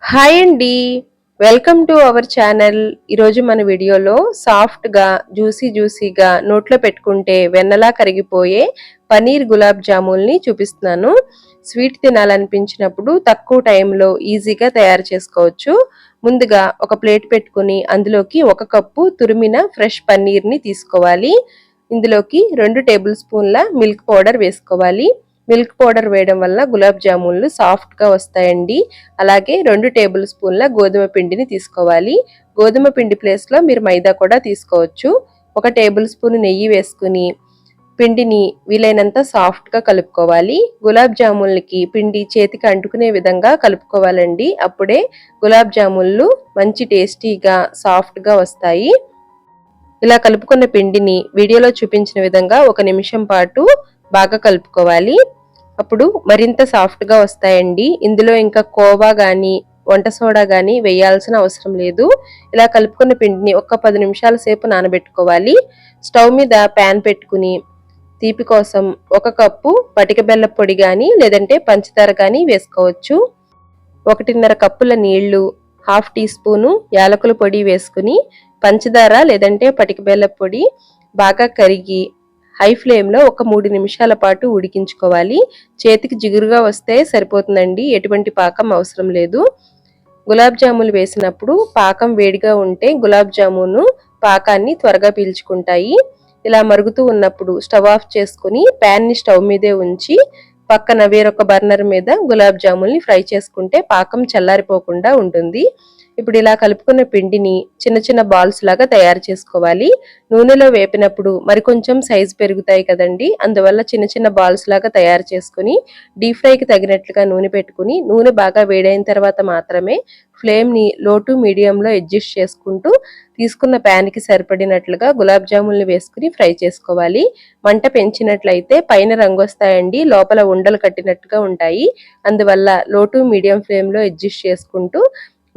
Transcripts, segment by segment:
Hi అండి. Welcome to our channel. ఈరోజు మన వీడియోలో సాఫ్ట్‌గా, జ్యూసీగా నోట్లో పెట్టుకుంటే వెన్నలా కరిగిపోయే పన్నీర్ గులాబ్ జాముల్ని చూపిస్తున్నాను. స్వీట్ తినాలనిపించినప్పుడు తక్కువ టైంలో ఈజీగా తయారు చేసుకోవచ్చు. ముందుగా ఒక ప్లేట్ పెట్టుకుని అందులోకి 1 కప్పు తురిమిన ఫ్రెష్ పన్నీర్‌ని తీసుకోవాలి. ఇందులోకి 2 టేబుల్ స్పూన్ల మిల్క్ పౌడర్ వేసుకోవాలి. మిల్క్ పౌడర్ వేయడం వల్ల గులాబ్ జామున్లు సాఫ్ట్‌గా వస్తాయండి. అలాగే 2 టేబుల్ స్పూన్ల గోధుమ పిండిని తీసుకోవాలి. గోధుమ పిండి ప్లేస్‌లో మీరు మైదా కూడా తీసుకోవచ్చు. 1 టేబుల్ స్పూన్ నెయ్యి వేసుకుని పిండిని వీలైనంత సాఫ్ట్‌గా కలుపుకోవాలి. గులాబ్ జామున్లకి పిండి చేతికి అంటుకునే విధంగా కలుపుకోవాలండి. అప్పుడే గులాబ్ జామున్లు మంచి టేస్టీగా, సాఫ్ట్‌గా వస్తాయి. ఇలా కలుపుకున్న పిండిని వీడియోలో చూపించిన విధంగా 1 నిమిషం పాటు బాగా కలుపుకోవాలి. అప్పుడు మరింత సాఫ్ట్‌గా వస్తాయండి. ఇందులో ఇంకా కోవా గాని, వంట సోడా గాని వేయాల్సిన అవసరం లేదు. ఇలా కలుపుకున్న పిండిని ఒక 10 నిమిషాల సేపు నానబెట్టుకోవాలి. స్టవ్ మీద పాన్ పెట్టుకుని తీపి కోసం 1 కప్పు పటిక బెల్లం పొడి గాని లేదంటే పంచదార గాని వేసుకోవచ్చు. 1.5 కప్పుల నీళ్లు, హాఫ్ టీ స్పూను యాలకుల పొడి వేసుకుని పంచదార లేదంటే పటిక బెల్లం పొడి బాగా కరిగి హై ఫ్లేమ్లో ఒక 3 నిమిషాల పాటు ఉడికించుకోవాలి. చేతికి జిగురుగా వస్తే సరిపోతుందండి. ఎటువంటి పాకం అవసరం లేదు. గులాబ్ జాములు వేసినప్పుడు పాకం వేడిగా ఉంటే గులాబ్ జామును పాకాన్ని త్వరగా పీల్చుకుంటాయి. ఇలా మరుగుతూ ఉన్నప్పుడు స్టవ్ ఆఫ్ చేసుకుని ప్యాన్ని స్టవ్ మీదే ఉంచి పక్కన వేరొక బర్నర్ మీద గులాబ్ జాముల్ని ఫ్రై చేసుకుంటే పాకం చల్లారిపోకుండా ఉంటుంది. ఇప్పుడు ఇలా కలుపుకున్న పిండిని చిన్న చిన్న బాల్స్ లాగా తయారు చేసుకోవాలి. నూనెలో వేపినప్పుడు మరికొంచెం సైజు పెరుగుతాయి కదండి. అందువల్ల చిన్న చిన్న బాల్స్ లాగా తయారు చేసుకుని డీప్ ఫ్రైకి తగినట్లుగా నూనె పెట్టుకుని నూనె బాగా వేడైన తర్వాత మాత్రమే ఫ్లేమ్ని లో టు మీడియంలో అడ్జస్ట్ చేసుకుంటూ తీసుకున్న ప్యాన్కి సరిపడినట్లుగా గులాబ్ జాముల్ని వేసుకుని ఫ్రై చేసుకోవాలి. మంట పెంచినట్లయితే పైన రంగు వస్తాయండి, లోపల ఉండలు కట్టినట్టుగా ఉంటాయి. అందువల్ల లో టు మీడియం ఫ్లేమ్లో అడ్జస్ట్ చేసుకుంటూ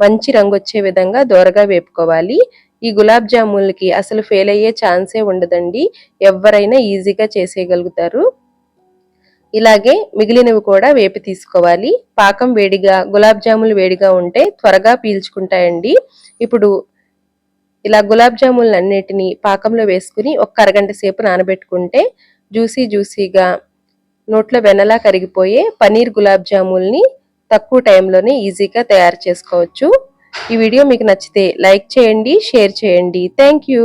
మంచి రంగు వచ్చే విధంగా దోరగా వేపుకోవాలి. ఈ గులాబ్ జామున్లకి అసలు ఫెయిల్ అయ్యే ఛాన్సే ఉండదండి. ఎవరైనా ఈజీగా చేసేయగలుగుతారు. ఇలాగే మిగిలినవి కూడా వేపి తీసుకోవాలి. పాకం వేడిగా, గులాబ్ జాములు వేడిగా ఉంటే త్వరగా పీల్చుకుంటాయండి. ఇప్పుడు ఇలా గులాబ్ జామున్లన్నిటిని పాకంలో వేసుకుని ఒక అరగంట సేపు నానబెట్టుకుంటే జ్యూసీగా నోట్లో వెన్నలా కరిగిపోయే పన్నీర్ గులాబ్ జాముల్ని తక్కువ టైంలోనే ఈజీగా తయారు చేసుకోవచ్చు. ఈ వీడియో మీకు నచ్చితే లైక్ చేయండి, షేర్ చేయండి. Thank you.